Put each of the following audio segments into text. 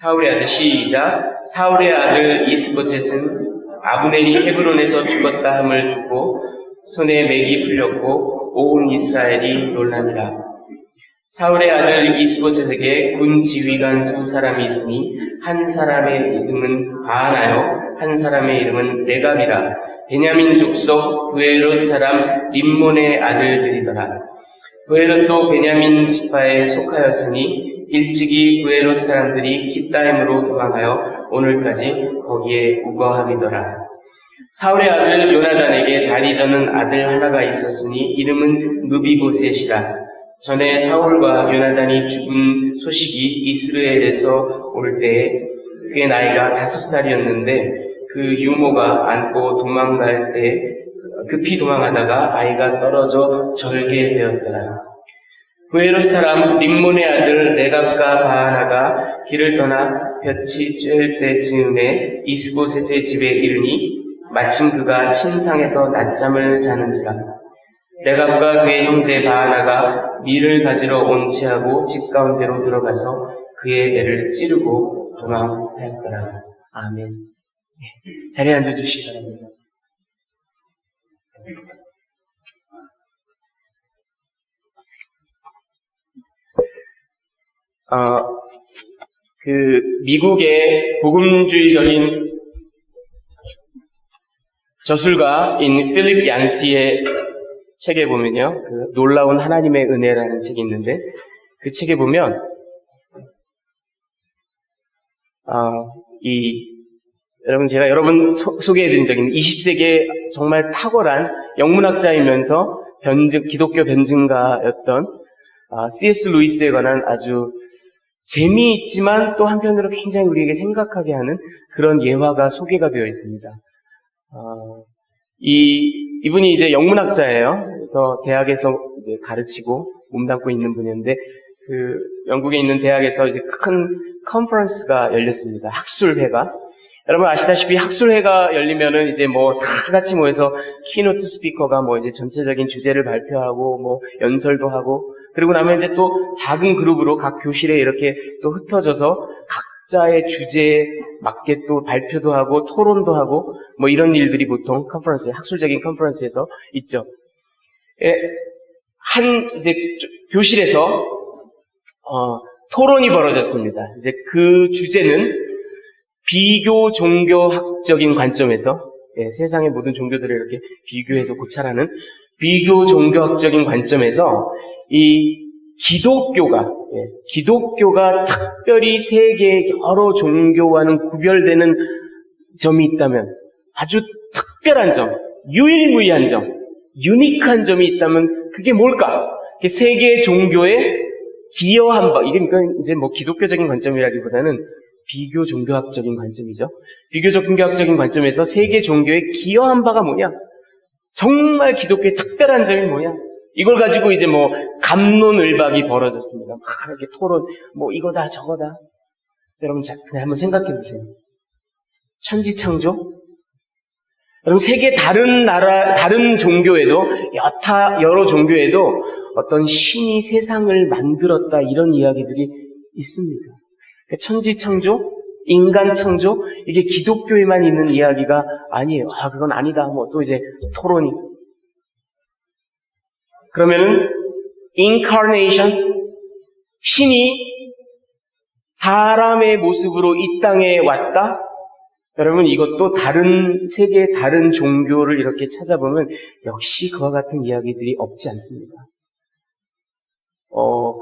사울의 아들 시작. 사울의 아들 이스보셋은 아브넬이 헤브론에서 죽었다 함을 듣고 손에 맥이 풀렸고 온 이스라엘이 놀라니라. 사울의 아들 이스보셋에게 군 지휘관 두 사람이 있으니 한 사람의 이름은 바하나요 한 사람의 이름은 레갑이라. 베냐민 족속 브에롯 사람 림몬의 아들들이더라. 브에롯도 베냐민 지파에 속하였으니 일찍이 브에롯 사람들이 깃다임으로 도망하여 오늘까지 거기에 우거함이더라. 사울의 아들 요나단에게 다리 저는 아들 하나가 있었으니 이름은 느비보셋이라. 전에 사울과 요나단이 죽은 소식이 이스라엘에서 올 때에 그의 나이가 5살이었는데 그 유모가 안고 도망갈 때 급히 도망하다가 아이가 떨어져 절게 되었더라. 브에롯 사람 림몬의 아들 레갑과 바하나가 길을 떠나 볕이 쬐을 때쯤에 이스보셋의 집에 이르니 마침 그가 침상에서 낮잠을 자는지라. 레갑과 그의 형제 바하나가 밀을 가지러 온 채하고 집 가운데로 들어가서 그의 배를 찌르고 도망하였더라. 아멘. 자리에 앉아주시기 바랍니다. 미국의 복음주의적인 저술가인 필립 얀시의 책에 보면요, 놀라운 하나님의 은혜라는 책이 있는데, 그 책에 보면, 여러분, 제가 여러분 소개해드린 적이 있는 20세기에 정말 탁월한 영문학자이면서 기독교 변증가였던 C.S. 루이스에 관한 아주 재미있지만 또 한편으로 굉장히 우리에게 생각하게 하는 그런 예화가 소개가 되어 있습니다. 이분이 이제 영문학자예요. 그래서 대학에서 이제 가르치고 몸담고 있는 분이었는데, 영국에 있는 대학에서 이제 큰 컨퍼런스가 열렸습니다. 학술회가. 여러분 아시다시피 학술회가 열리면은 이제 다 같이 모여서 키노트 스피커가 이제 전체적인 주제를 발표하고 연설도 하고, 그리고 나면 이제 또 작은 그룹으로 각 교실에 이렇게 또 흩어져서 각자의 주제에 맞게 또 발표도 하고 토론도 하고 이런 일들이 보통 학술적인 컨퍼런스에서 있죠. 이제 교실에서 토론이 벌어졌습니다. 이제 그 주제는 비교 종교학적인 관점에서, 세상의 모든 종교들을 이렇게 비교해서 고찰하는 비교 종교학적인 관점에서 이 기독교가 특별히 세계의 여러 종교와는 구별되는 점이 있다면, 아주 특별한 점, 유일무이한 점, 유니크한 점이 있다면 그게 뭘까? 세계 종교의 기여한 바, 이게 그러니까 이제 기독교적인 관점이라기보다는 비교 종교학적인 관점이죠. 비교 종교학적인 관점에서 세계 종교의 기여한 바가 뭐냐? 정말 기독교의 특별한 점이 뭐냐? 이걸 가지고 이제 갑론을박이 벌어졌습니다. 이렇게 토론, 이거다 저거다. 여러분 그냥 한번 생각해 보세요. 천지창조? 여러분 세계 다른 종교에도 여러 종교에도 어떤 신이 세상을 만들었다 이런 이야기들이 있습니다. 천지창조, 인간창조, 이게 기독교에만 있는 이야기가 아니에요. 그건 아니다. 또 이제 토론이. 그러면은 incarnation, 신이 사람의 모습으로 이 땅에 왔다? 여러분 이것도 세계의 다른 종교를 이렇게 찾아보면 역시 그와 같은 이야기들이 없지 않습니다.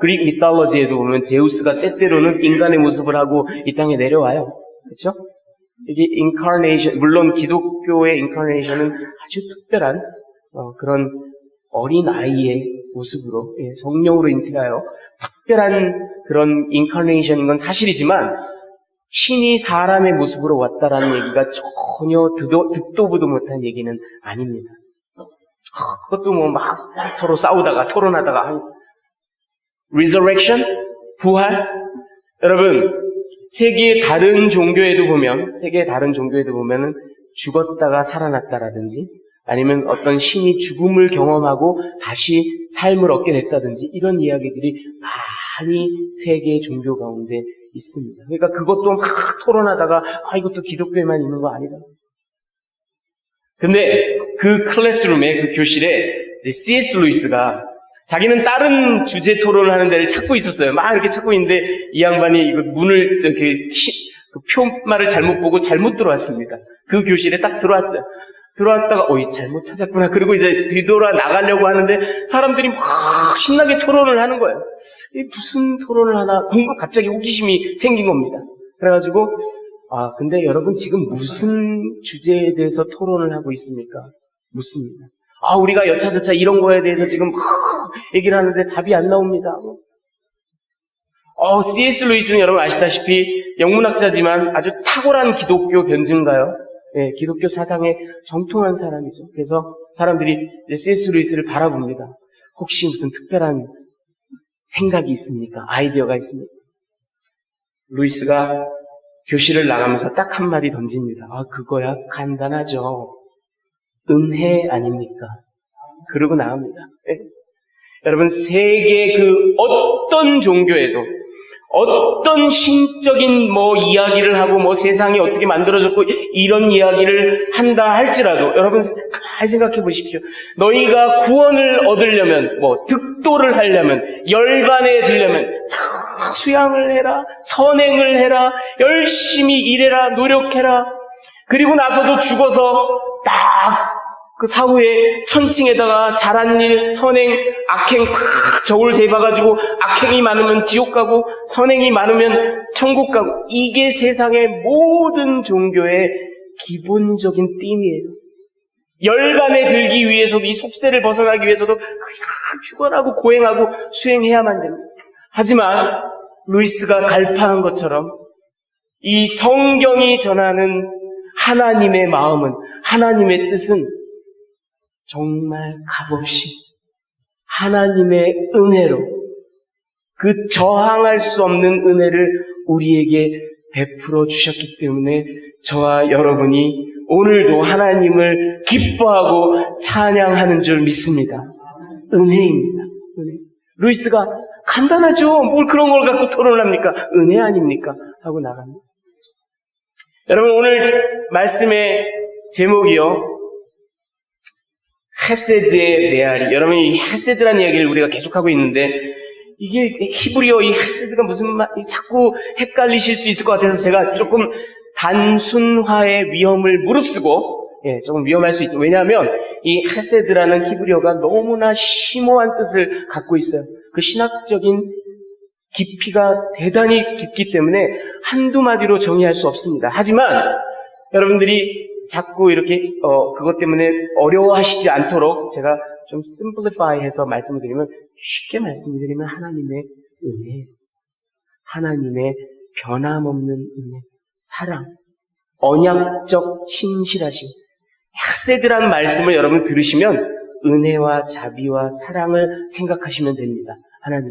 그릭 미탈러지에도 보면 제우스가 때때로는 인간의 모습을 하고 이 땅에 내려와요. 그렇죠? 이게 incarnation, 물론 기독교의 incarnation은 아주 특별한 그런 어린 아이의 모습으로, 성령으로 잉태하여 특별한 그런 incarnation인 건 사실이지만 신이 사람의 모습으로 왔다라는 얘기가 전혀 듣도 보도 못한 얘기는 아닙니다. 그것도 막 서로 싸우다가 토론하다가 resurrection? 부활? 여러분, 세계의 다른 종교에도 보면은 죽었다가 살아났다라든지 아니면 어떤 신이 죽음을 경험하고 다시 삶을 얻게 됐다든지 이런 이야기들이 많이 세계의 종교 가운데 있습니다. 그러니까 그것도 막 토론하다가 이것도 기독교에만 있는 거 아니다. 근데 그 클래스룸에, 그 교실에 C.S. 루이스가 자기는 다른 주제 토론을 하는 데를 찾고 있었어요. 막 이렇게 찾고 있는데 이 양반이 이거 문을 그 표말을 잘못 보고 잘못 들어왔습니다. 그 교실에 딱 들어왔어요. 들어왔다가 잘못 찾았구나. 그리고 이제 뒤돌아 나가려고 하는데 사람들이 막 신나게 토론을 하는 거예요. 무슨 토론을 하나? 갑자기 호기심이 생긴 겁니다. 그래가지고 근데 여러분 지금 무슨 주제에 대해서 토론을 하고 있습니까? 묻습니다. 우리가 여차저차 이런 거에 대해서 지금 막 얘기를 하는데 답이 안 나옵니다. C.S. 루이스는 여러분 아시다시피 영문학자지만 아주 탁월한 기독교 변증가요. 예, 기독교 사상에 정통한 사람이죠. 그래서 사람들이 C.S. 루이스를 바라봅니다. 혹시 무슨 특별한 생각이 있습니까? 아이디어가 있습니까? 루이스가 교실을 나가면서 딱 한마디 던집니다. 그거야 간단하죠. 은혜 아닙니까? 그러고 나옵니다. 예. 여러분, 세계 그 어떤 종교에도 어떤 신적인 이야기를 하고 세상이 어떻게 만들어졌고 이런 이야기를 한다 할지라도 여러분 잘 생각해 보십시오. 너희가 구원을 얻으려면 득도를 하려면 열반에 들려면 수양을 해라, 선행을 해라, 열심히 일해라, 노력해라. 그리고 나서도 죽어서 딱 그 사후에 천칭에다가 잘한 일, 선행, 악행 탁 저울 재봐가지고 악행이 많으면 지옥 가고 선행이 많으면 천국 가고 이게 세상의 모든 종교의 기본적인 띠이에요. 열반에 들기 위해서도 이 속세를 벗어나기 위해서도 그냥 죽어라고 고행하고 수행해야만 됩니다. 하지만 루이스가 갈파한 것처럼 이 성경이 전하는 하나님의 마음은, 하나님의 뜻은 정말 값없이 하나님의 은혜로 그 저항할 수 없는 은혜를 우리에게 베풀어 주셨기 때문에 저와 여러분이 오늘도 하나님을 기뻐하고 찬양하는 줄 믿습니다. 은혜입니다. 은혜. 루이스가 간단하죠. 뭘 그런 걸 갖고 토론을 합니까? 은혜 아닙니까? 하고 나갑니다. 여러분 오늘 말씀의 제목이요. 헤세드의 메아리. 여러분 이 헤세드라는 이야기를 우리가 계속하고 있는데 이게 히브리어 이 헤세드가 무슨 말, 자꾸 헷갈리실 수 있을 것 같아서 제가 조금 단순화의 위험을 무릅쓰고 조금 위험할 수 있죠. 왜냐하면 이 헤세드라는 히브리어가 너무나 심오한 뜻을 갖고 있어요. 그 신학적인 깊이가 대단히 깊기 때문에 한두 마디로 정의할 수 없습니다. 하지만 여러분들이 자꾸 이렇게 그것 때문에 어려워하시지 않도록 제가 좀 심플리파이해서 말씀드리면, 쉽게 말씀드리면 하나님의 은혜, 하나님의 변함없는 은혜, 사랑, 언약적 신실하심. 헤세드라는 말씀을 여러분 들으시면 은혜와 자비와 사랑을 생각하시면 됩니다. 하나님.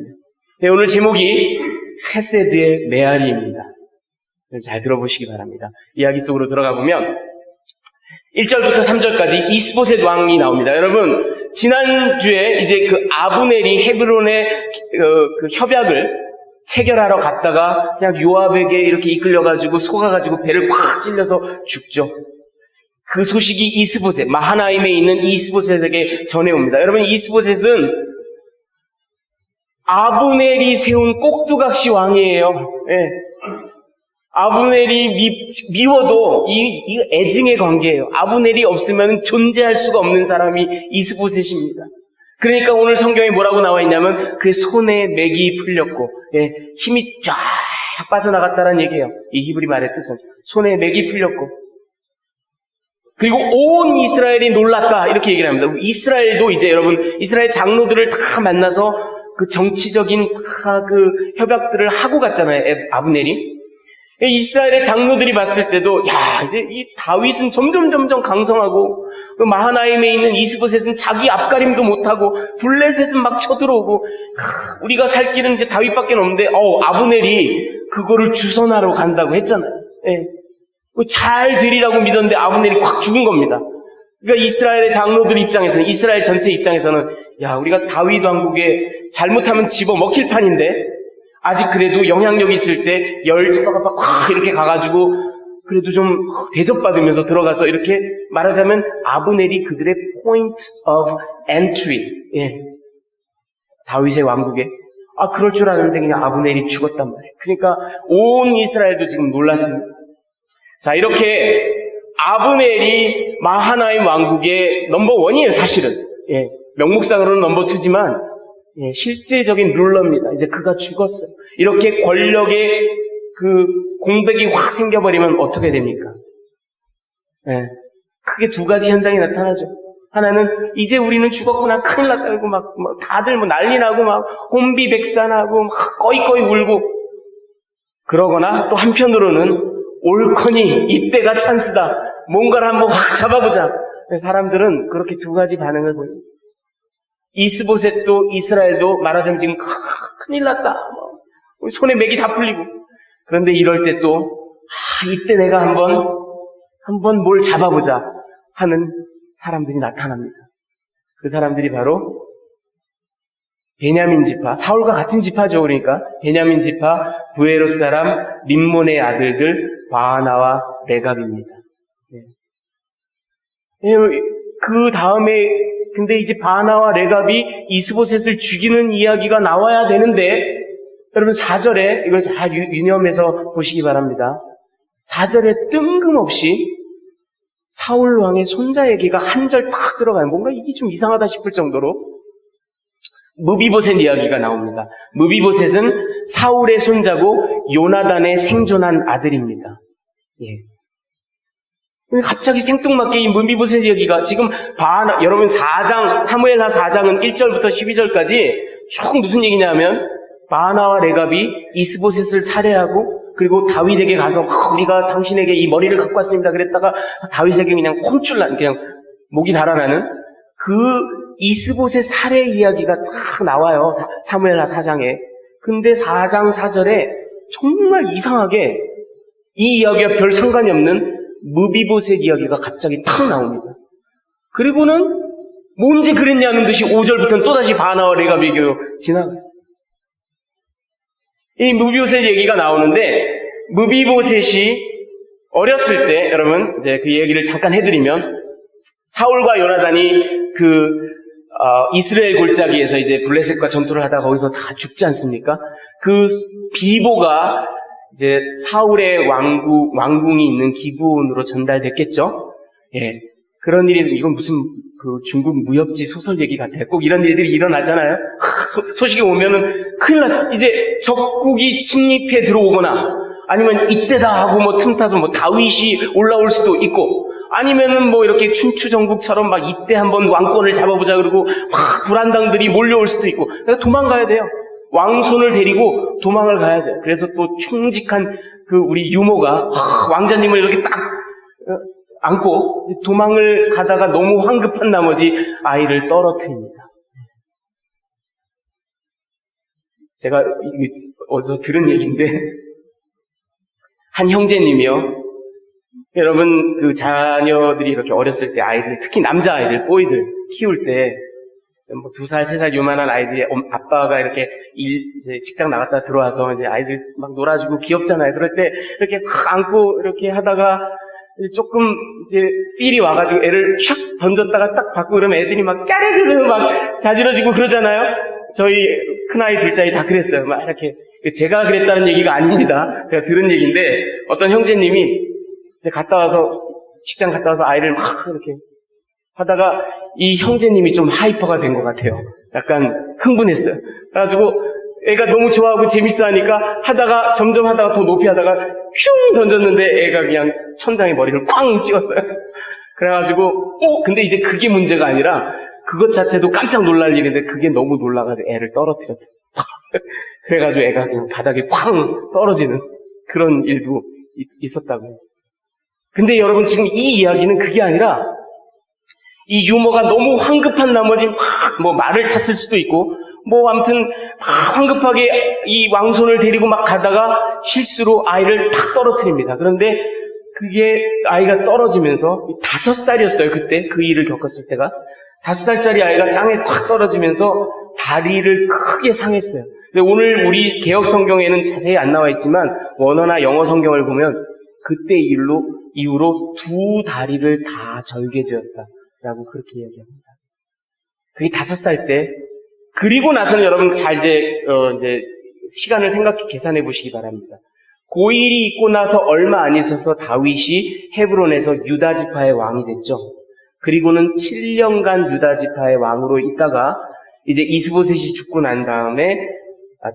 네, 오늘 제목이 헤세드의 메아리입니다. 잘 들어보시기 바랍니다. 이야기 속으로 들어가 보면 1절부터 3절까지 이스보셋 왕이 나옵니다. 여러분 지난주에 이제 그 아브넬이 헤브론의 그 협약을 체결하러 갔다가 그냥 요압에게 이렇게 이끌려가지고 속아가지고 배를 팍 찔려서 죽죠. 그 소식이 이스보셋, 마하나임에 있는 이스보셋에게 전해옵니다. 여러분 이스보셋은 아브넬이 세운 꼭두각시 왕이에요. 예. 아브넬이 미워도 이 애증의 관계예요. 아브넬이 없으면 존재할 수가 없는 사람이 이스보셋입니다. 그러니까 오늘 성경에 뭐라고 나와 있냐면 그 손에 맥이 풀렸고 힘이 쫙 빠져나갔다는 얘기예요. 이 히브리 말의 뜻은 손에 맥이 풀렸고 그리고 온 이스라엘이 놀랐다 이렇게 얘기를 합니다. 이스라엘도 이제 여러분 이스라엘 장로들을 다 만나서 그 정치적인 다 그 협약들을 하고 갔잖아요. 아브넬이. 이스라엘의 장로들이 봤을 때도 이제 이 다윗은 점점 강성하고 그 마하나임에 있는 이스보셋은 자기 앞가림도 못하고 블레셋은 막 쳐들어오고 우리가 살 길은 이제 다윗밖에 없는데 아브넬이 그거를 주선하러 간다고 했잖아요. 잘 되리라고 믿었는데 아브넬이 확 죽은 겁니다. 그러니까 이스라엘의 장로들 입장에서는, 이스라엘 전체 입장에서는 우리가 다윗 왕국에 잘못하면 집어먹힐 판인데 아직 그래도 영향력 있을 때 열자가 막 이렇게 가가지고 그래도 좀 대접받으면서 들어가서 이렇게 말하자면 아브넬이 그들의 point of entry. 예. 다윗의 왕국에. 그럴 줄 아는데 그냥 아브넬이 죽었단 말이에요. 그러니까 온 이스라엘도 지금 놀랐습니다. 자, 이렇게 아브넬이 마하나임 왕국의 넘버원이에요, 사실은. 예. 명목상으로는 넘버2지만 예, 실제적인 룰러입니다. 이제 그가 죽었어요. 이렇게 권력의 그 공백이 확 생겨버리면 어떻게 됩니까? 예, 크게 두 가지 현상이 나타나죠. 하나는 이제 우리는 죽었구나, 큰일 났다, 그러고 막 다들 난리 나고 막 혼비백산하고 막 꺼이꺼이 울고 그러거나 또 한편으로는 옳거니 이때가 찬스다. 뭔가를 한번 확 잡아보자. 사람들은 그렇게 두 가지 반응을 보여요. 이스보셋도 이스라엘도 말하자면 지금 큰일 났다. 우리 손에 맥이 다 풀리고. 그런데 이럴 때 또 이때 내가 한번 뭘 잡아보자 하는 사람들이 나타납니다. 그 사람들이 바로 베냐민 지파, 사울과 같은 지파죠. 그러니까 베냐민 지파 부에롯 사람 림몬의 아들들 바하나와 레갑입니다. 그 다음에 근데 이제 바하나와 레갑이 이스보셋을 죽이는 이야기가 나와야 되는데 여러분 4절에 이걸 잘 유념해서 보시기 바랍니다. 4절에 뜬금없이 사울 왕의 손자 얘기가 한 절 딱 들어가요. 뭔가 이게 좀 이상하다 싶을 정도로 무비보셋 이야기가 나옵니다. 무비보셋은 사울의 손자고 요나단의 생존한 아들입니다. 예. 갑자기 생뚱맞게 이 무비보셋 이야기가 지금 여러분 4장 사무엘하 4장은 1절부터 12절까지 쭉 무슨 얘기냐면 바하나와 레갑이 이스보셋을 살해하고 그리고 다윗에게 가서 우리가 당신에게 이 머리를 갖고 왔습니다. 그랬다가 다윗에게 그냥 콩줄난 그냥 목이 달아나는 그 이스보셋 살해 이야기가 딱 나와요. 사무엘하 4장에. 근데 4장 4절에 정말 이상하게 이 이야기와 별 상관이 없는 무비보셋 이야기가 갑자기 탁 나옵니다. 그리고는 뭔지 그랬냐는 듯이 5절부터는 또다시 바하나와 레갑 얘기로 지나가요. 이 무비보셋 얘기가 나오는데 무비보셋이 어렸을 때 여러분 이제 그 얘기를 잠깐 해드리면 사울과 요나단이 이스라엘 골짜기에서 이제 블레셋과 전투를 하다가 거기서 다 죽지 않습니까? 그 비보가 이제 사울의 왕궁이 있는 기브온으로 전달됐겠죠? 예. 그런 일이, 이건 무슨 중국 무협지 소설 얘기 같아요. 꼭 이런 일들이 일어나잖아요? 소식이 오면은 큰일 났다. 이제 적국이 침입해 들어오거나, 아니면 이때다 하고 틈타서 다윗이 올라올 수도 있고, 아니면은 이렇게 춘추전국처럼 막 이때 한번 왕권을 잡아보자 그러고, 불안당들이 몰려올 수도 있고, 그래서 도망가야 돼요. 왕손을 데리고 도망을 가야 돼요. 그래서 또 충직한 우리 유모가 왕자님을 이렇게 딱 안고 도망을 가다가 너무 황급한 나머지 아이를 떨어뜨립니다. 제가 어디서 들은 얘기인데 한 형제님이요. 여러분 그 자녀들이 이렇게 어렸을 때 아이들, 특히 남자아이들, 보이들 키울 때 2살, 3살 요만한 아이들이 아빠가 이렇게 이제 직장 나갔다 들어와서 이제 아이들 막 놀아주고 귀엽잖아요. 그럴 때 이렇게 안고 이렇게 하다가 조금 이제 필이 와가지고 애를 샥 던졌다가 딱 받고 그러면 애들이 막 까르르르 막 자지러지고 그러잖아요. 저희 큰아이, 둘째아이 다 그랬어요. 막 이렇게. 제가 그랬다는 얘기가 아닙니다. 제가 들은 얘기인데 어떤 형제님이 이제 직장 갔다 와서 아이를 막 이렇게 하다가 이 형제님이 좀 하이퍼가 된 것 같아요. 약간 흥분했어요. 그래가지고 애가 너무 좋아하고 재밌어 하니까 점점 하다가 더 높이 하다가 슝 던졌는데 애가 그냥 천장에 머리를 쾅 찍었어요. 그래가지고 근데 이제 그게 문제가 아니라 그것 자체도 깜짝 놀랄 일인데 그게 너무 놀라가지고 애를 떨어뜨렸어요. 그래가지고 애가 그냥 바닥에 쾅 떨어지는 그런 일도 있었다고요. 근데 여러분 지금 이 이야기는 그게 아니라 이 유모가 너무 황급한 나머지 말을 탔을 수도 있고, 아무튼 황급하게 이 왕손을 데리고 막 가다가 실수로 아이를 탁 떨어뜨립니다. 그런데 그게 아이가 떨어지면서 5살이었어요. 그때 그 일을 겪었을 때가 5살짜리 아이가 땅에 탁 떨어지면서 다리를 크게 상했어요. 근데 오늘 우리 개역 성경에는 자세히 안 나와 있지만 원어나 영어 성경을 보면 그때 이후로 두 다리를 다 절게 되었다라고 그렇게 이야기합니다. 그게 5살 때. 그리고 나서는 여러분 잘 이제 시간을 생각해 계산해 보시기 바랍니다. 고일이 있고 나서 얼마 안 있어서 다윗이 헤브론에서 유다 지파의 왕이 됐죠. 그리고는 7년간 유다 지파의 왕으로 있다가 이제 이스보셋이 죽고 난 다음에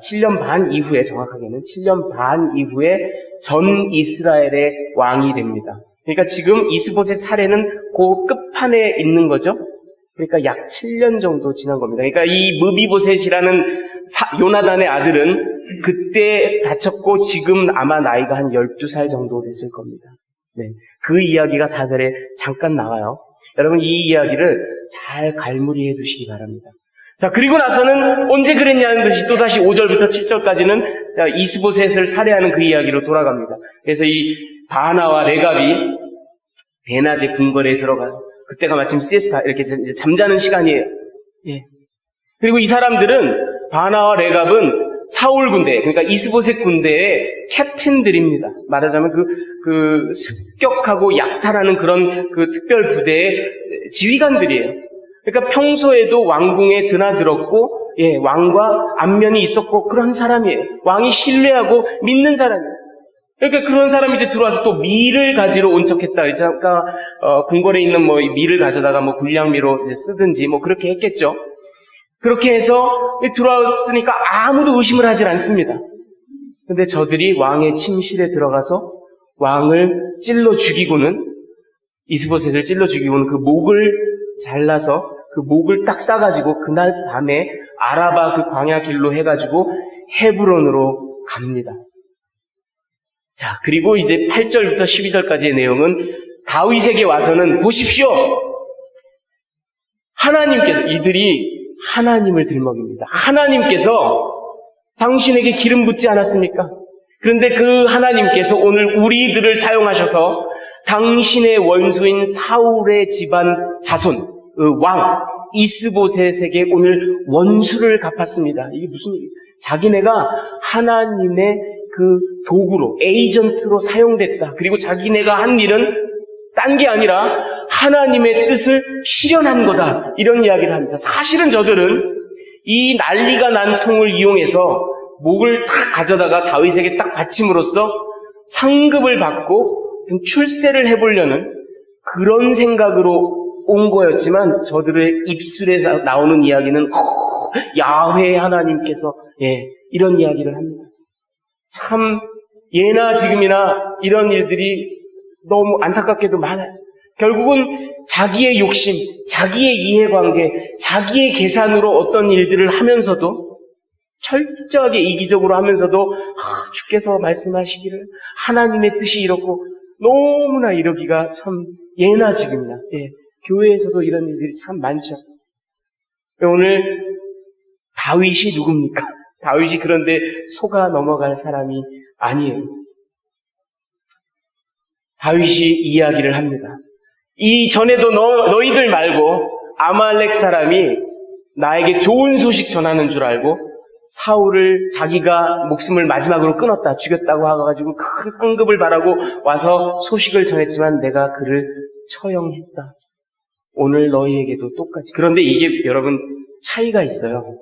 7년 반 이후에, 정확하게는 7년 반 이후에 전 이스라엘의 왕이 됩니다. 그러니까 지금 이스보셋 사례는 그 끝판에 있는 거죠. 그러니까 약 7년 정도 지난 겁니다. 그러니까 이 무비보셋이라는 요나단의 아들은 그때 다쳤고 지금 아마 나이가 한 12살 정도 됐을 겁니다. 네, 그 이야기가 4절에 잠깐 나와요. 여러분 이 이야기를 잘 갈무리해 두시기 바랍니다. 자, 그리고 나서는 언제 그랬냐는 듯이 또다시 5절부터 7절까지는 이스보셋을 살해하는 그 이야기로 돌아갑니다. 그래서 이 바나와 레갑이 대낮에 궁궐에 들어가요. 그때가 마침 시에스타, 이렇게 이제 잠자는 시간이에요. 예. 그리고 이 사람들은, 바나와 레갑은 사울 군대, 그러니까 이스보셋 군대의 캡틴들입니다. 말하자면 그 습격하고 약탈하는 그런 그 특별 부대의 지휘관들이에요. 그러니까 평소에도 왕궁에 드나들었고, 예, 왕과 안면이 있었고, 그런 사람이에요. 왕이 신뢰하고 믿는 사람이에요. 그러니까 그런 사람이 이제 들어와서 또 밀을 가지러 온 척했다. 이제 아까 궁궐에 있는 밀을 가져다가 군량미로 이제 쓰든지 그렇게 했겠죠. 그렇게 해서 들어왔으니까 아무도 의심을 하질 않습니다. 근데 저들이 왕의 침실에 들어가서 왕을 찔러 죽이고는, 이스보셋을 찔러 죽이고는 그 목을 잘라서 그 목을 딱 싸가지고 그날 밤에 아라바 그 광야 길로 해가지고 헤브론으로 갑니다. 자, 그리고 이제 8절부터 12절까지의 내용은 다윗에게 와서는 보십시오. 하나님께서, 이들이 하나님을 들먹입니다. 하나님께서 당신에게 기름 붓지 않았습니까? 그런데 그 하나님께서 오늘 우리들을 사용하셔서 당신의 원수인 사울의 집안 자손, 그 왕 이스보셋에게 오늘 원수를 갚았습니다. 이게 무슨 일이에요? 자기네가 하나님의 그 도구로, 에이전트로 사용됐다. 그리고 자기네가 한 일은 딴 게 아니라 하나님의 뜻을 실현한 거다. 이런 이야기를 합니다. 사실은 저들은 이 난리가 난 통을 이용해서 목을 딱 가져다가 다윗에게 딱 바침으로써 상급을 받고 출세를 해보려는 그런 생각으로 온 거였지만 저들의 입술에 나오는 이야기는 야훼 하나님께서 이런 이야기를 합니다. 참 예나 지금이나 이런 일들이 너무 안타깝게도 많아요. 결국은 자기의 욕심, 자기의 이해관계, 자기의 계산으로 어떤 일들을 하면서도 철저하게 이기적으로 하면서도 주께서 말씀하시기를 하나님의 뜻이 이렇고 너무나 이러기가 참 예나 지금이나 교회에서도 이런 일들이 참 많죠. 오늘 다윗이 누굽니까? 다윗이 그런데 속아 넘어갈 사람이 아니에요. 다윗이 이야기를 합니다. 이전에도 너희들 말고 아말렉 사람이 나에게 좋은 소식 전하는 줄 알고 사울을 자기가 목숨을 마지막으로 끊었다, 죽였다고 하가지고 큰 상급을 바라고 와서 소식을 전했지만 내가 그를 처형했다. 오늘 너희에게도 똑같이. 그런데 이게 여러분 차이가 있어요.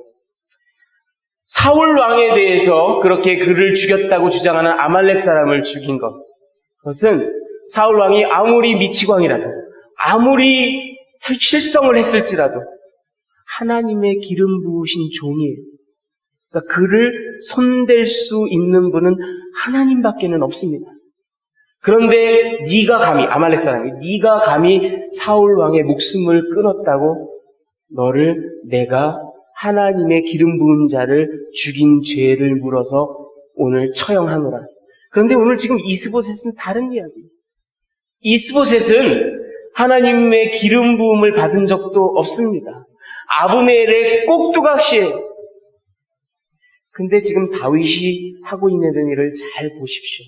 사울 왕에 대해서 그렇게 그를 죽였다고 주장하는 아말렉 사람을 죽인 것, 그것은 사울 왕이 아무리 미치광이라도 아무리 실성을 했을지라도 하나님의 기름 부으신 종이에요. 그러니까 그를 손댈 수 있는 분은 하나님밖에는 없습니다. 그런데 네가 감히, 아말렉 사람이 네가 감히 사울 왕의 목숨을 끊었다고 너를 내가 하나님의 기름 부은 자를 죽인 죄를 물어서 오늘 처형하노라. 그런데 오늘 지금 이스보셋은 다른 이야기예요. 이스보셋은 하나님의 기름 부음을 받은 적도 없습니다. 아브넬의 꼭두각시예요. 근데 지금 다윗이 하고 있는 일을 잘 보십시오.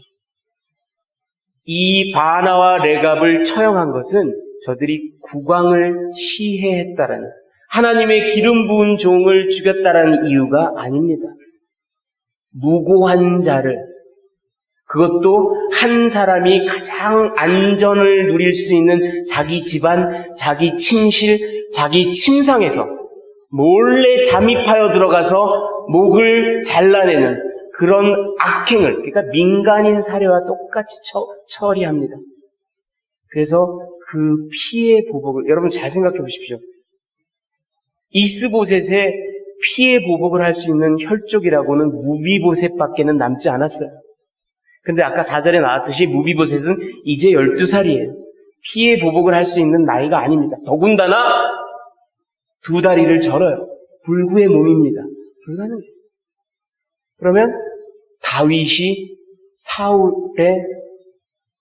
이 바나와 레갑을 처형한 것은 저들이 국왕을 시해했다라는, 하나님의 기름 부은 종을 죽였다라는 이유가 아닙니다. 무고한 자를, 그것도 한 사람이 가장 안전을 누릴 수 있는 자기 집안, 자기 침실, 자기 침상에서 몰래 잠입하여 들어가서 목을 잘라내는 그런 악행을, 그러니까 민간인 살해와 똑같이 처리합니다. 그래서 그 피해 보복을, 여러분 잘 생각해 보십시오. 이스보셋의 피해 보복을 할 수 있는 혈족이라고는 무비보셋밖에는 남지 않았어요. 근데 아까 4절에 나왔듯이 무비보셋은 이제 12살이에요. 피해 보복을 할 수 있는 나이가 아닙니다. 더군다나 2다리를 절어요. 불구의 몸입니다. 불가능해요. 그러면 다윗이 사울의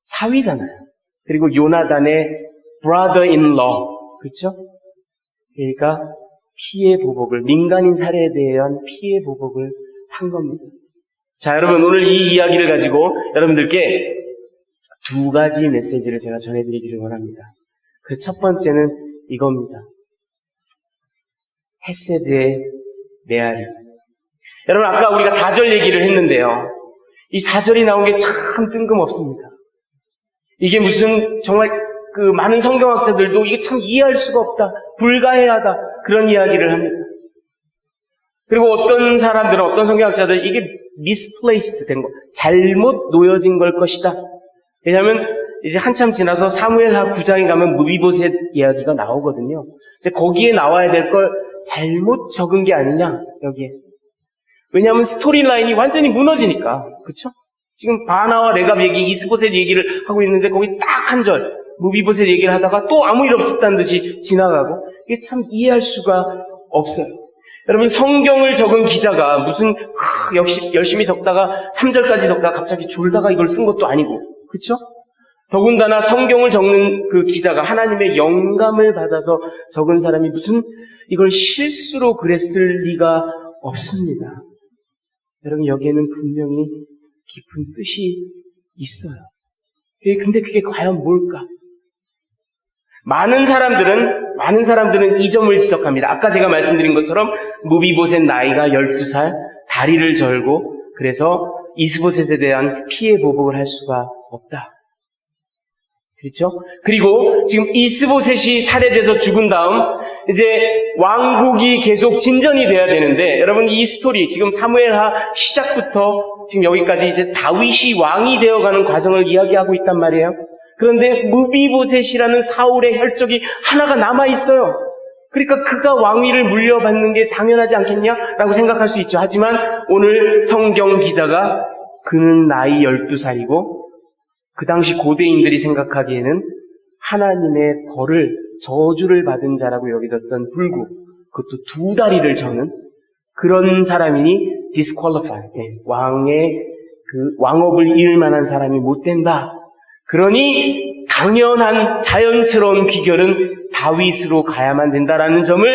사위잖아요. 그리고 요나단의 brother-in-law, 그렇죠? 그러니까 피해 보복을, 민간인 살해에 대한 피해 보복을 한 겁니다. 자, 여러분, 오늘 이 이야기를 가지고 여러분들께 2가지 메시지를 제가 전해드리기를 원합니다. 그 첫 번째는 이겁니다. 헤세드의 메아리. 여러분, 아까 우리가 4절 얘기를 했는데요. 이 4절이 나온 게 참 뜬금없습니다. 이게 무슨 정말 그 많은 성경학자들도 이게 참 이해할 수가 없다, 불가해하다, 그런 이야기를 합니다. 그리고 어떤 사람들은, 어떤 성경학자들은 이게 misplaced 된 거, 잘못 놓여진 걸 것이다. 왜냐하면 이제 한참 지나서 사무엘하 9장에 가면 무비보셋 이야기가 나오거든요. 근데 거기에 나와야 될 걸 잘못 적은 게 아니냐, 여기에. 왜냐하면 스토리라인이 완전히 무너지니까. 그쵸? 지금 바나와 레갑 얘기, 이스보셋 얘기를 하고 있는데 거기 딱 한 절, 무비보셋 얘기를 하다가 또 아무 일 없었다는 듯이 지나가고, 이게 참 이해할 수가 없어요. 여러분, 성경을 적은 기자가 무슨 역시 열심히 적다가 3절까지 적다가 갑자기 졸다가 이걸 쓴 것도 아니고, 그쵸? 더군다나 성경을 적는 그 기자가 하나님의 영감을 받아서 적은 사람이 무슨 이걸 실수로 그랬을 리가 없습니다. 여러분, 여기에는 분명히 깊은 뜻이 있어요. 근데 그게 과연 뭘까? 많은 사람들은 이 점을 지적합니다. 아까 제가 말씀드린 것처럼 무비보셋 나이가 12살, 다리를 절고, 그래서 이스보셋에 대한 피해 보복을 할 수가 없다. 그렇죠? 그리고 지금 이스보셋이 살해돼서 죽은 다음 이제 왕국이 계속 진전이 돼야 되는데, 여러분, 이 스토리 지금 사무엘하 시작부터 지금 여기까지 이제 다윗이 왕이 되어가는 과정을 이야기하고 있단 말이에요. 그런데 무비보셋이라는 사울의 혈족이 하나가 남아있어요. 그러니까 그가 왕위를 물려받는 게 당연하지 않겠냐라고 생각할 수 있죠. 하지만 오늘 성경 기자가 그는 나이 12살이고 그 당시 고대인들이 생각하기에는 하나님의 벌을, 저주를 받은 자라고 여겨졌던 불구, 그것도 2다리를 저는 그런 사람이니 disqualify, 왕의 그 왕업을 이을 만한 사람이 못 된다. 그러니 당연한 자연스러운 귀결은 다윗으로 가야만 된다라는 점을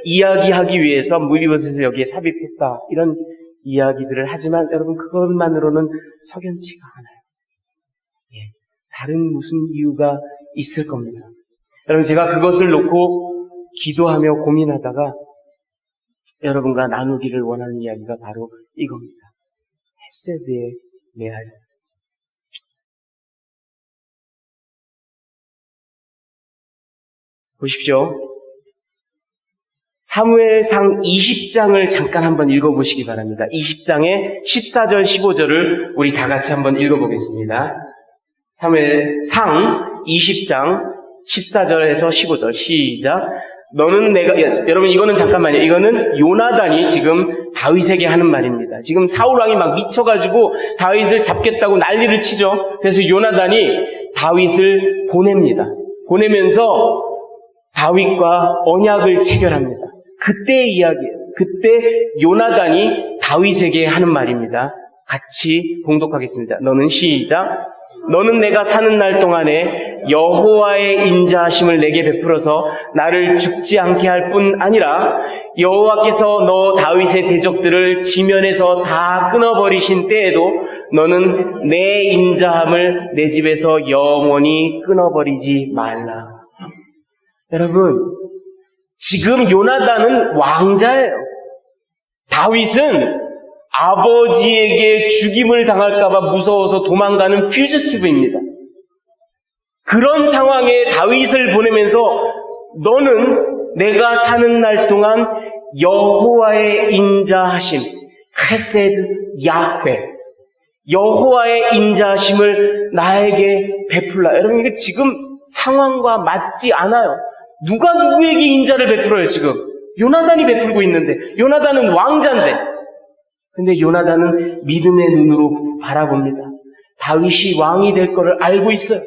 이야기하기 위해서 무비보셋을 여기에 삽입했다. 이런 이야기들을 하지만 여러분, 그것만으로는 석연치가 않아요. 다른 무슨 이유가 있을 겁니다. 여러분, 제가 그것을 놓고 기도하며 고민하다가 여러분과 나누기를 원하는 이야기가 바로 이겁니다. 헤세드의 메아리. 보십시오. 사무엘상 20장을 잠깐 한번 읽어보시기 바랍니다. 20장의 14절, 15절을 우리 다 같이 한번 읽어보겠습니다. 사무엘상 20장 14절에서 15절 시작. 너는 내가, 여러분 이거는 잠깐만요. 이거는 요나단이 지금 다윗에게 하는 말입니다. 지금 사울왕이 막 미쳐가지고 다윗을 잡겠다고 난리를 치죠. 그래서 요나단이 다윗을 보냅니다. 보내면서 다윗과 언약을 체결합니다. 그때의 이야기예요. 그때 요나단이 다윗에게 하는 말입니다. 같이 봉독하겠습니다. 너는 시작. 너는 내가 사는 날 동안에 여호와의 인자하심을 내게 베풀어서 나를 죽지 않게 할 뿐 아니라 여호와께서 너 다윗의 대적들을 지면에서 다 끊어버리신 때에도 너는 내 인자함을 내 집에서 영원히 끊어버리지 말라. 여러분, 지금 요나단은 왕자예요. 다윗은 아버지에게 죽임을 당할까봐 무서워서 도망가는 퓨지티브입니다. 그런 상황에 다윗을 보내면서 너는 내가 사는 날 동안 여호와의 인자하심, 헤세드 야훼, 여호와의 인자하심을 나에게 베풀라. 여러분, 이게 지금 상황과 맞지 않아요. 누가 누구에게 인자를 베풀어요, 지금? 요나단이 베풀고 있는데, 요나단은 왕자인데. 근데 요나단은 믿음의 눈으로 바라봅니다. 다윗이 왕이 될 거를 알고 있어요.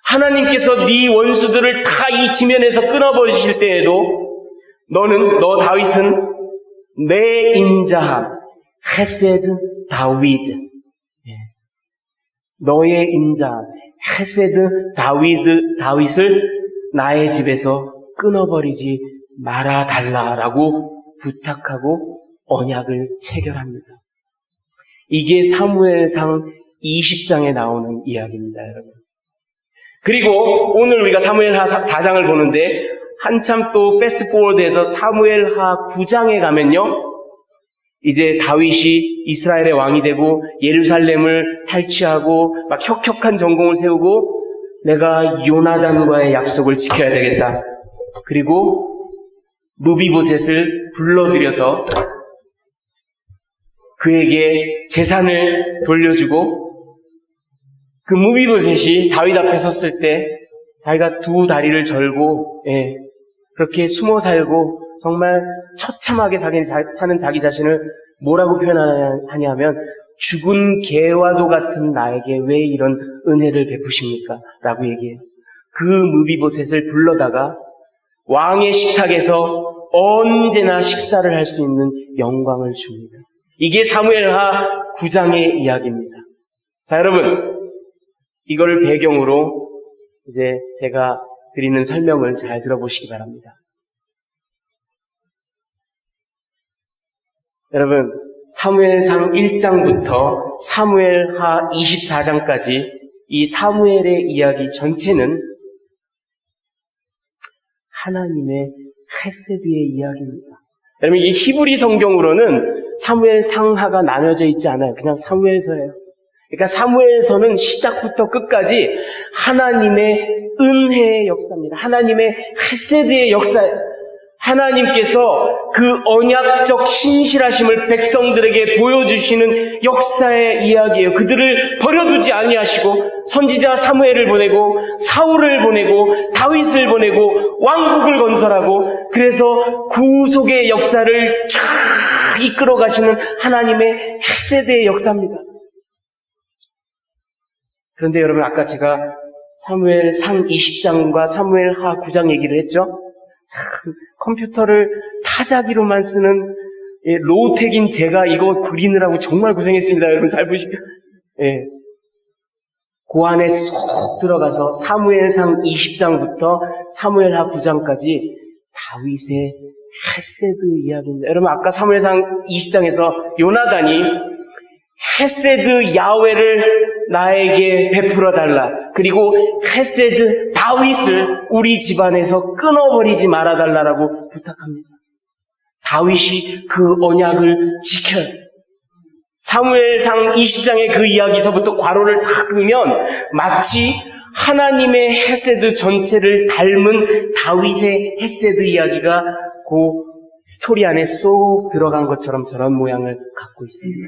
하나님께서 네 원수들을 다 이 지면에서 끊어버리실 때에도 너 다윗은 내 인자함, 헤세드 다윗, 너의 인자함, 헤세드 다윗을 나의 집에서 끊어버리지 말아달라라고 부탁하고 언약을 체결합니다. 이게 사무엘상 20장에 나오는 이야기입니다, 여러분. 그리고 오늘 우리가 사무엘하 4장을 보는데 한참 또 패스트 포워드해서 사무엘하 9장에 가면요, 이제 다윗이 이스라엘의 왕이 되고 예루살렘을 탈취하고 막 혁혁한 전공을 세우고 내가 요나단과의 약속을 지켜야 되겠다. 그리고 무비보셋을 불러들여서 그에게 재산을 돌려주고, 그 무비보셋이 다윗 앞에 섰을 때 자기가 두 다리를 절고 그렇게 숨어 살고 정말 처참하게 사는 자기 자신을 뭐라고 표현하냐면 죽은 개와도 같은 나에게 왜 이런 은혜를 베푸십니까? 라고 얘기해요. 그 무비보셋을 불러다가 왕의 식탁에서 언제나 식사를 할 수 있는 영광을 줍니다. 이게 사무엘하 9장의 이야기입니다. 자, 여러분, 이거를 배경으로 이제 제가 드리는 설명을 잘 들어보시기 바랍니다. 여러분, 사무엘상 1장부터 사무엘하 24장까지 이 사무엘의 이야기 전체는 하나님의 헤세드의 이야기입니다. 여러분, 이 히브리 성경으로는 사무엘상하가 나눠져 있지 않아요. 그냥 사무엘서예요. 그러니까 사무엘서는 시작부터 끝까지 하나님의 은혜의 역사입니다. 하나님의 헤세드의 역사예요. 하나님께서 그 언약적 신실하심을 백성들에게 보여주시는 역사의 이야기예요. 그들을 버려두지 아니하시고 선지자 사무엘을 보내고 사울을 보내고 다윗을 보내고 왕국을 건설하고, 그래서 구속의 역사를 쫙 이끌어 가시는 하나님의 헤세드의 역사입니다. 그런데 여러분, 아까 제가 사무엘상 20장과 사무엘하 9장 얘기를 했죠? 참, 컴퓨터를 타자기로만 쓰는 로우텍인 제가 이거 그리느라고 정말 고생했습니다. 여러분 잘 보시고. 그 안에 쏙 들어가서 사무엘상 20장부터 사무엘하 9장까지 다윗의 헤세드 이야기입니다. 여러분, 아까 사무엘상 20장에서 요나단이 헤세드 야훼를 나에게 베풀어 달라, 그리고 헤세드 다윗을 우리 집안에서 끊어버리지 말아달라고 부탁합니다. 다윗이 그 언약을 지켜요. 사무엘상 20장의 그 이야기서부터 괄호를 다 그으면 마치 하나님의 헤세드 전체를 닮은 다윗의 헤세드 이야기가 그 스토리 안에 쏙 들어간 것처럼 저런 모양을 갖고 있습니다.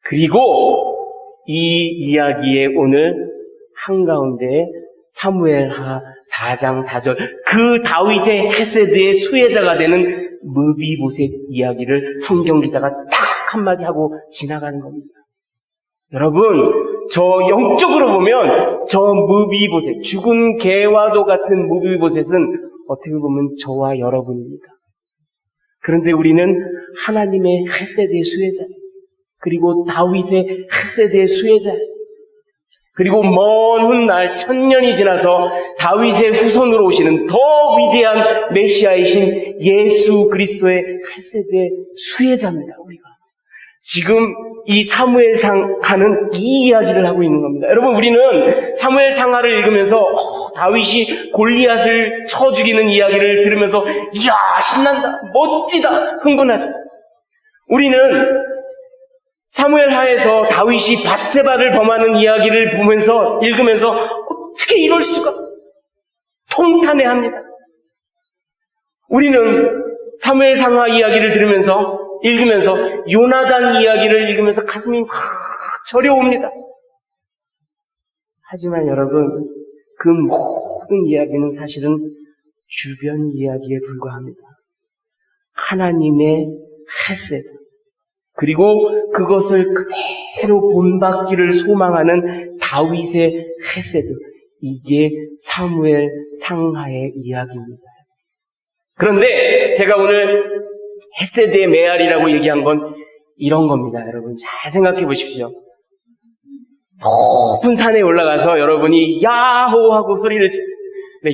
그리고 이 이야기의 오늘 한가운데 사무엘하 4장 4절, 그 다윗의 헤세드의 수혜자가 되는 무비보셋 이야기를 성경 기자가 딱 한마디 하고 지나가는 겁니다. 여러분, 저 영적으로 보면 저 무비보셋, 죽은 개와도 같은 무비보셋은 어떻게 보면 저와 여러분입니다. 그런데 우리는 하나님의 헤세드의 수혜자, 그리고 다윗의 헤세드의 수혜자, 그리고 먼 훗날 1000년이 지나서 다윗의 후손으로 오시는 더 위대한 메시아이신 예수 그리스도의 헤세드의 수혜자입니다. 우리가 지금 이 사무엘상하는 이 이야기를 하고 있는 겁니다. 여러분, 우리는 사무엘상하를 읽으면서 다윗이 골리앗을 쳐 죽이는 이야기를 들으면서 이야, 신난다, 멋지다, 흥분하죠. 우리는 사무엘 하에서 다윗이 밧세바를 범하는 이야기를 보면서 읽으면서 어떻게 이럴 수가 통탄해합니다. 우리는 사무엘 상하 이야기를 들으면서 읽으면서 요나단 이야기를 읽으면서 가슴이 막 저려옵니다. 하지만 여러분, 그 모든 이야기는 사실은 주변 이야기에 불과합니다. 하나님의 헤세드, 그리고 그것을 그대로 본받기를 소망하는 다윗의 헤세드, 이게 사무엘 상하의 이야기입니다. 그런데 제가 오늘 헤세드의 메아리라고 얘기한 건 이런 겁니다. 여러분 잘 생각해 보십시오. 높은 산에 올라가서 여러분이 야호 하고 소리를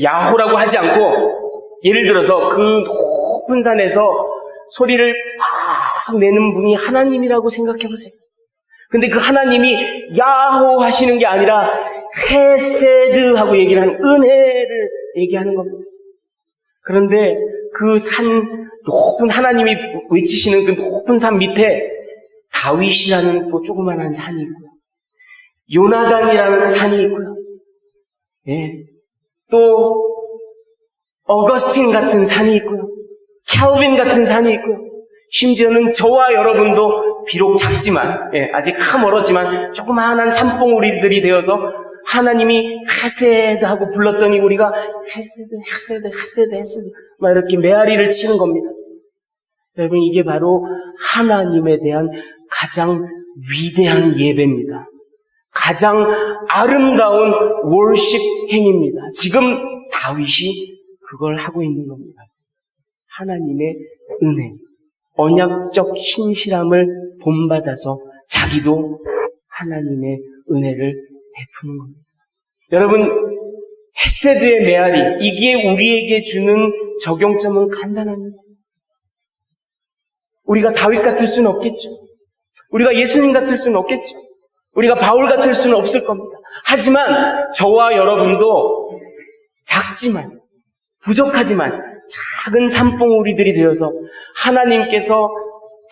야호라고 하지 않고, 예를 들어서 그 높은 산에서 소리를 막 내는 분이 하나님이라고 생각해 보세요. 근데 그 하나님이 야호 하시는 게 아니라 헤세드 하고 얘기를 하는, 은혜를 얘기하는 겁니다. 그런데 그 산, 높은 하나님이 외치시는 그 높은 산 밑에 다윗이라는 또 조그만한 산이 있고요. 요나단이라는 산이 있고요. 예. 또 어거스틴 같은 산이 있고요. 캘빈 같은 산이 있고요. 심지어는 저와 여러분도 비록 작지만, 아직 멀었지만 조그마한 산봉우리들이 되어서 하나님이 헤세드 하고 불렀더니 우리가 헤세드 막 이렇게 메아리를 치는 겁니다. 여러분, 이게 바로 하나님에 대한 가장 위대한 예배입니다. 가장 아름다운 월십 행위입니다. 지금 다윗이 그걸 하고 있는 겁니다. 하나님의 은혜, 언약적 신실함을 본받아서 자기도 하나님의 은혜를 베푸는 겁니다. 여러분, 헤세드의 메아리, 이게 우리에게 주는 적용점은 간단합니다. 우리가 다윗 같을 수는 없겠죠. 우리가 예수님 같을 수는 없겠죠. 우리가 바울 같을 수는 없을 겁니다. 하지만 저와 여러분도 작지만, 부족하지만 작은 산봉우리들이 되어서 하나님께서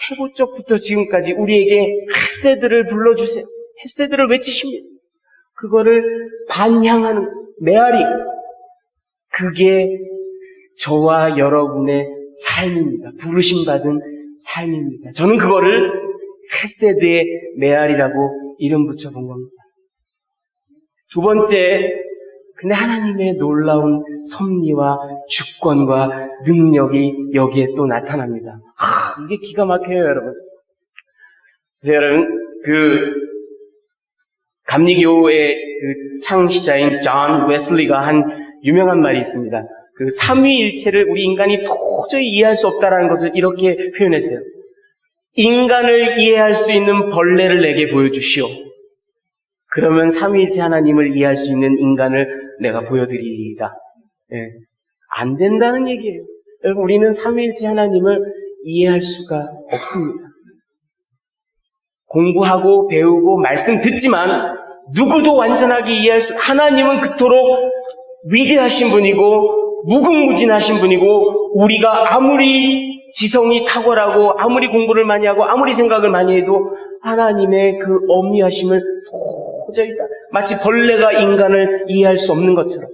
태고 쪽부터 지금까지 우리에게 헤세드를 불러주세요. 헤세드를 외치십니다. 그거를 반향하는 메아리, 그게 저와 여러분의 삶입니다. 부르심받은 삶입니다. 저는 그거를 헤세드의 메아리라고 이름 붙여본 겁니다. 두 번째, 근데 하나님의 놀라운 섭리와 주권과 능력이 여기에 또 나타납니다. 이게 기가 막혀요, 여러분. 그래서 여러분, 감리교의 그 창시자인 존 웨슬리가 한 유명한 말이 있습니다. 그 삼위일체를 우리 인간이 도저히 이해할 수 없다라는 것을 이렇게 표현했어요. 인간을 이해할 수 있는 벌레를 내게 보여주시오. 그러면 삼위일체 하나님을 이해할 수 있는 인간을 내가 보여드리리이다. 안 된다는 얘기예요. 여러분, 우리는 삼위일체 하나님을 이해할 수가 없습니다. 공부하고 배우고 말씀 듣지만 누구도 완전하게 이해할 수, 하나님은 그토록 위대하신 분이고 무궁무진하신 분이고, 우리가 아무리 지성이 탁월하고 아무리 공부를 많이 하고 아무리 생각을 많이 해도 하나님의 그 엄미하심을 도저히 마치 벌레가 인간을 이해할 수 없는 것처럼,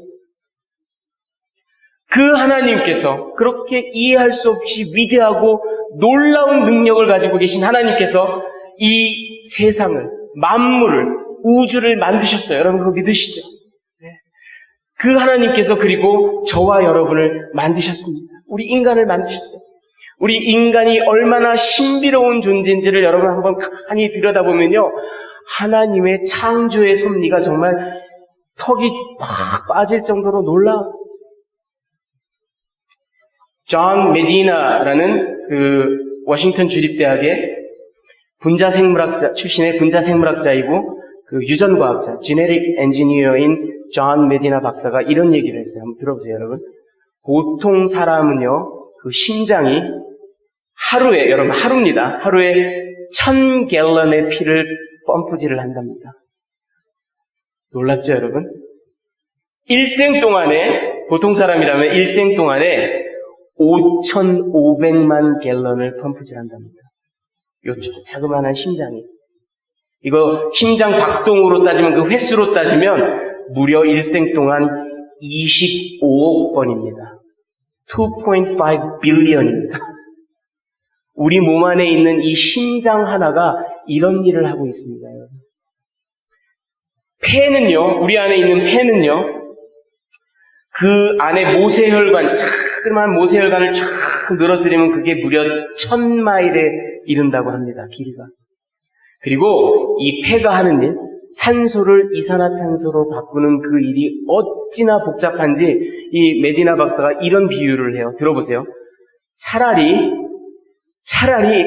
그 하나님께서, 그렇게 이해할 수 없이 위대하고 놀라운 능력을 가지고 계신 하나님께서 이 세상을, 만물을, 우주를 만드셨어요. 여러분 그거 믿으시죠? 그 하나님께서 그리고 저와 여러분을 만드셨습니다. 우리 인간을 만드셨어요. 우리 인간이 얼마나 신비로운 존재인지를 여러분 한번 가만히 들여다보면요, 하나님의 창조의 섭리가 정말 턱이 팍 빠질 정도로 놀라워요. 존 메디나라는 그 워싱턴 주립대학의 분자생물학자 출신의 분자생물학자이고 그 유전과학자, 지네틱 엔지니어인 존 메디나 박사가 이런 얘기를 했어요. 한번 들어보세요, 여러분. 보통 사람은요, 그 심장이 하루에, 여러분 하루입니다. 하루에 1000갤런의 피를 펌프질을 한답니다. 놀랍죠, 여러분? 일생 동안에, 보통 사람이라면 일생 동안에 5,500만 갤런을 펌프질 한답니다. 요 자그마한 심장이. 이거 심장 박동으로 따지면 그 횟수로 따지면 무려 일생 동안 25억 번입니다. 2.5 billion입니다. 우리 몸 안에 있는 이 심장 하나가 이런 일을 하고 있습니다. 폐는요, 우리 안에 있는 폐는요, 그 안에 모세혈관, 자그마한 모세혈관을 쫙 늘어뜨리면 그게 무려 1000마일에 이른다고 합니다. 길이가. 그리고 이 폐가 하는 일, 산소를 이산화탄소로 바꾸는 그 일이 어찌나 복잡한지 이 메디나 박사가 이런 비유를 해요. 들어보세요. 차라리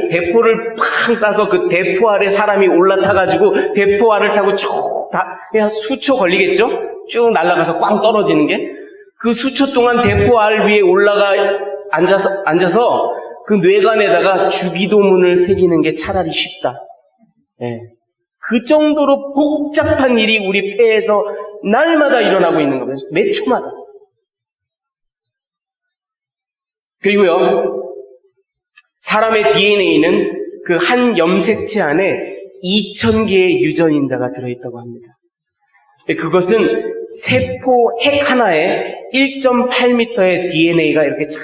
대포를 팡 쏴서 그 대포 아래 사람이 올라타가지고 대포 알을 타고 쭉 그냥 수초 걸리겠죠? 쭉 날아가서 꽝 떨어지는 게 그 수초 동안 대포 알 위에 올라가 앉아서 그 뇌관에다가 주기도문을 새기는 게 차라리 쉽다. 네. 그 정도로 복잡한 일이 우리 폐에서 날마다 일어나고 있는 겁니다. 몇 초마다. 그리고요, 사람의 DNA는 그 한 염색체 안에 2000개의 유전인자가 들어있다고 합니다. 그것은 세포 핵 하나에 1.8m의 DNA가 이렇게 잘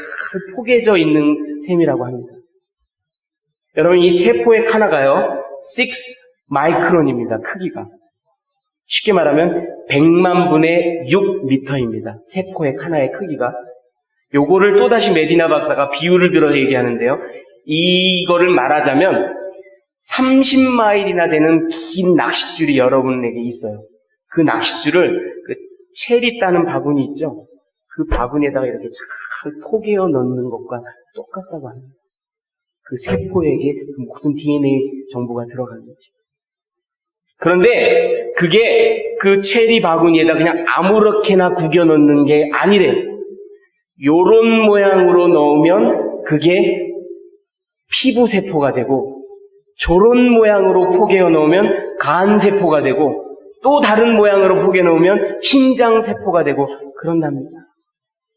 포개져 있는 셈이라고 합니다. 여러분, 이 세포 핵 하나가요, 6 마이크론입니다. 크기가. 쉽게 말하면 100만 분의 6m입니다. 세포 핵 하나의 크기가. 요거를 또다시 메디나 박사가 비유를 들어 얘기하는데요. 이거를 말하자면 30마일이나 되는 긴 낚싯줄이 여러분에게 있어요. 그 낚싯줄을 그 체리 따는 바구니 있죠? 그 바구니에다가 이렇게 잘 포개어 넣는 것과 똑같다고 합니다. 그 세포에게 모든 DNA 정보가 들어가는 거죠. 그런데 그게 그 체리 바구니에다 그냥 아무렇게나 구겨 넣는 게 아니래요. 요런 모양으로 넣으면 그게 피부세포가 되고, 저런 모양으로 포개어 넣으면 간세포가 되고, 또 다른 모양으로 포개 놓으면 신장세포가 되고 그런답니다.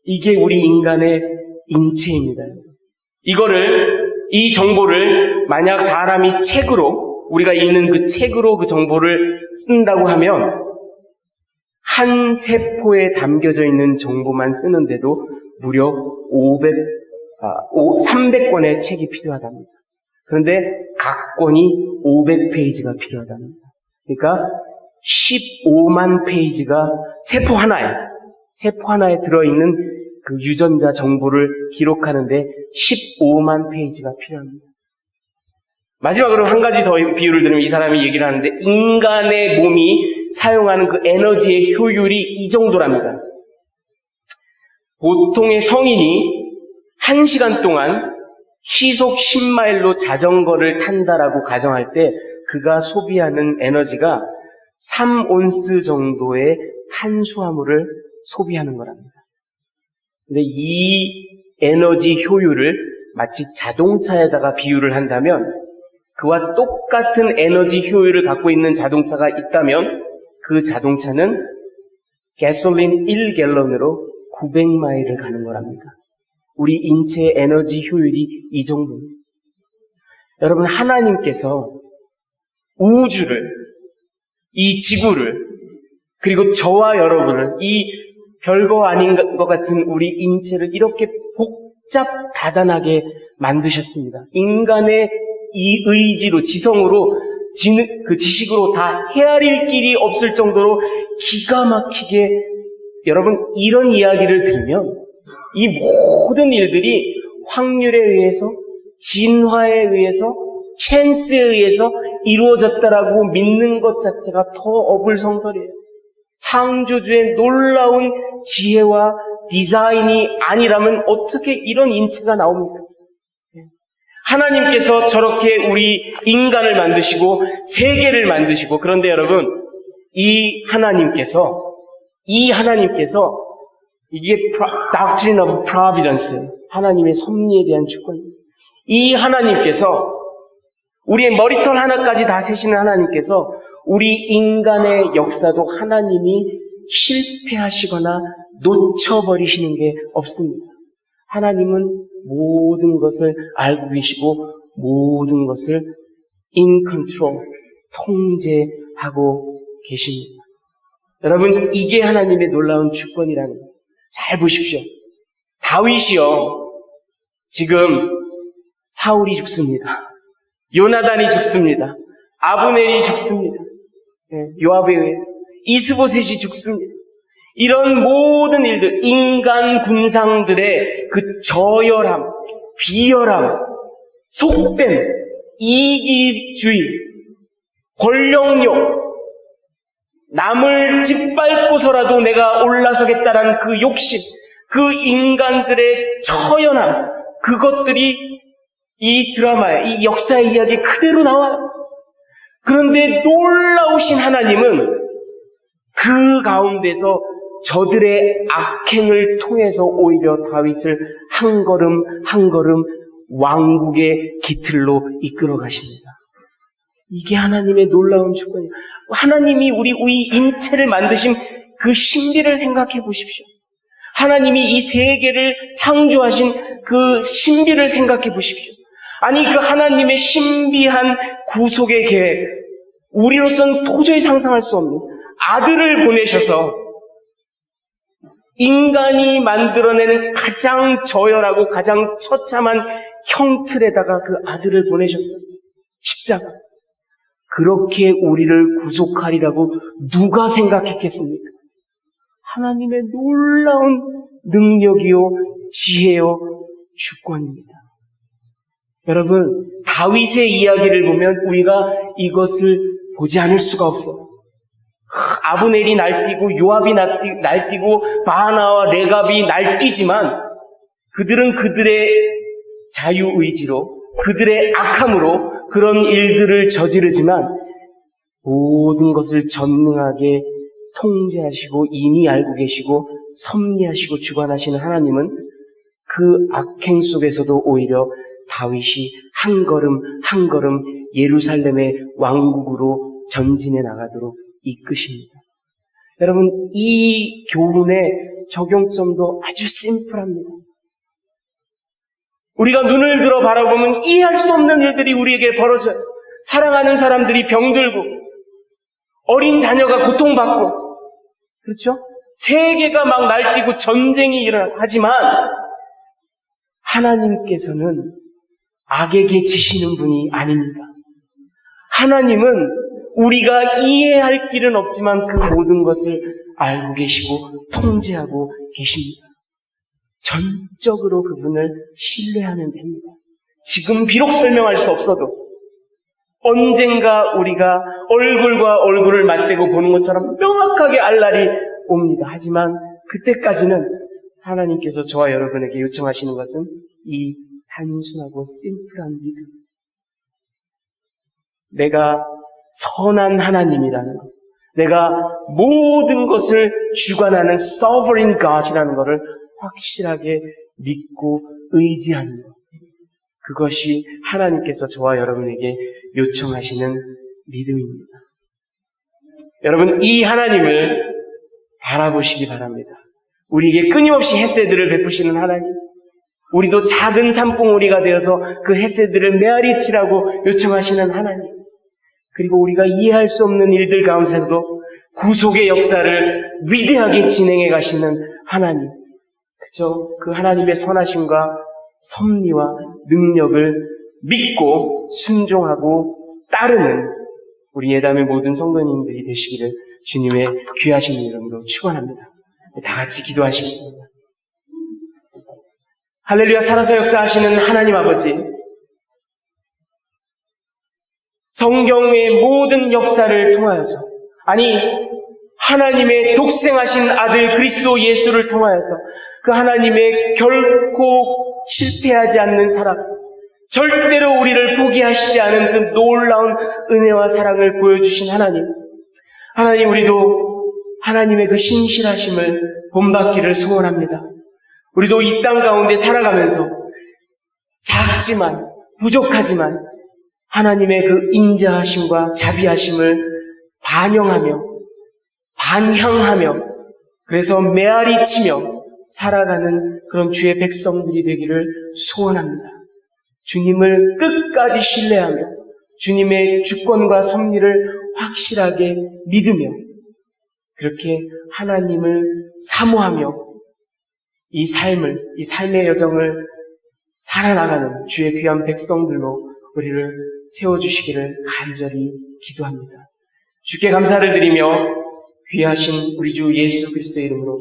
이게 우리 인간의 인체입니다. 이 정보를 만약 사람이 책으로, 우리가 읽는 그 책으로 그 정보를 쓴다고 하면 한 세포에 담겨져 있는 정보만 쓰는데도 무려 300권의 책이 필요하답니다. 그런데 각 권이 500페이지가 필요하답니다. 그러니까 15만 페이지가 세포 하나에 들어있는 그 유전자 정보를 기록하는데 15만 페이지가 필요합니다. 마지막으로 한 가지 더 비유를 들으면 이 사람이 얘기를 하는데, 인간의 몸이 사용하는 그 에너지의 효율이 이 정도랍니다. 보통의 성인이 1시간 동안 시속 10마일로 자전거를 탄다라고 가정할 때 그가 소비하는 에너지가 3온스 정도의 탄수화물을 소비하는 거랍니다. 근데 이 에너지 효율을 마치 자동차에다가 비유를 한다면, 그와 똑같은 에너지 효율을 갖고 있는 자동차가 있다면 그 자동차는 가솔린 1갤런으로 900마일을 가는 거랍니다. 우리 인체의 에너지 효율이 이 정도입니다. 여러분, 하나님께서 우주를, 이 지구를, 그리고 저와 여러분을, 이 별거 아닌 것 같은 우리 인체를 이렇게 복잡다단하게 만드셨습니다. 인간의 이 의지로, 지성으로, 그 지식으로 다 헤아릴 길이 없을 정도로 기가 막히게, 여러분, 이런 이야기를 들으면 이 모든 일들이 확률에 의해서, 진화에 의해서, 찬스에 의해서 이루어졌다라고 믿는 것 자체가 더 어불성설이에요. 창조주의 놀라운 지혜와 디자인이 아니라면 어떻게 이런 인체가 나옵니까? 하나님께서 저렇게 우리 인간을 만드시고 세계를 만드시고, 그런데 여러분, 이 하나님께서 이게 Doctrine of Providence, 하나님의 섭리에 대한 주권입니다. 이 하나님께서 우리의 머리털 하나까지 다 세시는 하나님께서 우리 인간의 역사도 하나님이 실패하시거나 놓쳐버리시는 게 없습니다. 하나님은 모든 것을 알고 계시고 모든 것을 in control, 통제하고 계십니다. 여러분, 이게 하나님의 놀라운 주권이라는 거예요. 잘 보십시오. 다윗이요, 지금 사울이 죽습니다. 요나단이 죽습니다. 아브넬이 죽습니다. 요압에 의해서 이스보셋이 죽습니다. 이런 모든 일들, 인간 군상들의 그 저열함, 비열함, 속됨, 이기주의, 권력욕, 남을 짓밟고서라도 내가 올라서겠다라는 그 욕심, 그 인간들의 처연함, 그것들이 이 드라마의, 이 역사의 이야기에 그대로 나와요. 그런데 놀라우신 하나님은 그 가운데서 저들의 악행을 통해서 오히려 다윗을 한 걸음 한 걸음 왕국의 기틀로 이끌어 가십니다. 이게 하나님의 놀라운 주권이에요. 하나님이 우리 인체를 만드신 그 신비를 생각해 보십시오. 하나님이 이 세계를 창조하신 그 신비를 생각해 보십시오. 아니, 그 하나님의 신비한 구속의 계획, 우리로서는 도저히 상상할 수 없는 아들을 보내셔서 인간이 만들어내는 가장 저열하고 가장 처참한 형틀에다가 그 아들을 보내셨어요. 십자가. 그렇게 우리를 구속하리라고 누가 생각했겠습니까? 하나님의 놀라운 능력이요, 지혜요, 주권입니다. 여러분, 다윗의 이야기를 보면 우리가 이것을 보지 않을 수가 없어요. 아브넬이 날뛰고 요압이 날뛰고 바나와 레갑이 날뛰지만 그들은 그들의 자유의지로, 그들의 악함으로 그런 일들을 저지르지만 모든 것을 전능하게 통제하시고 이미 알고 계시고 섭리하시고 주관하시는 하나님은 그 악행 속에서도 오히려 다윗이 한 걸음 한 걸음 예루살렘의 왕국으로 전진해 나가도록 이끄십니다. 여러분, 이 교훈의 적용점도 아주 심플합니다. 우리가 눈을 들어 바라보면 이해할 수 없는 일들이 우리에게 벌어져요. 사랑하는 사람들이 병들고 어린 자녀가 고통받고, 그렇죠? 세계가 막 날뛰고 전쟁이 일어나고, 하지만 하나님께서는 악에게 지시는 분이 아닙니다. 하나님은 우리가 이해할 길은 없지만 그 모든 것을 알고 계시고 통제하고 계십니다. 전적으로 그분을 신뢰하면 됩니다. 지금 비록 설명할 수 없어도 언젠가 우리가 얼굴과 얼굴을 맞대고 보는 것처럼 명확하게 알 날이 옵니다. 하지만 그때까지는 하나님께서 저와 여러분에게 요청하시는 것은 이 단순하고 심플한 믿음. 내가 선한 하나님이라는 것, 내가 모든 것을 주관하는 sovereign God이라는 것을 확실하게 믿고 의지하는 것, 그것이 하나님께서 저와 여러분에게 요청하시는 믿음입니다. 여러분, 이 하나님을 바라보시기 바랍니다. 우리에게 끊임없이 헤세드를 베푸시는 하나님, 우리도 작은 산봉우리가 되어서 그 헤세드를 메아리치라고 요청하시는 하나님, 그리고 우리가 이해할 수 없는 일들 가운데서도 구속의 역사를 위대하게 진행해 가시는 하나님, 그저 그 하나님의 선하심과 섭리와 능력을 믿고 순종하고 따르는 우리 예담의 모든 성도님들이 되시기를 주님의 귀하신 이름으로 축원합니다. 다 같이 기도하시겠습니다. 할렐루야. 살아서 역사하시는 하나님 아버지, 성경의 모든 역사를 통하여서, 아니 하나님의 독생하신 아들 그리스도 예수를 통하여서 그 하나님의 결코 실패하지 않는 사랑, 절대로 우리를 포기하시지 않은 그 놀라운 은혜와 사랑을 보여주신 하나님, 하나님, 우리도 하나님의 그 신실하심을 본받기를 소원합니다. 우리도 이 땅 가운데 살아가면서 작지만 부족하지만 하나님의 그 인자하심과 자비하심을 반영하며 반향하며 그래서 메아리치며 살아가는 그런 주의 백성들이 되기를 소원합니다. 주님을 끝까지 신뢰하며 주님의 주권과 섭리를 확실하게 믿으며 그렇게 하나님을 사모하며 이 삶의 여정을 살아나가는 주의 귀한 백성들로 우리를 세워주시기를 간절히 기도합니다. 주께 감사를 드리며 귀하신 우리 주 예수 그리스도의 이름으로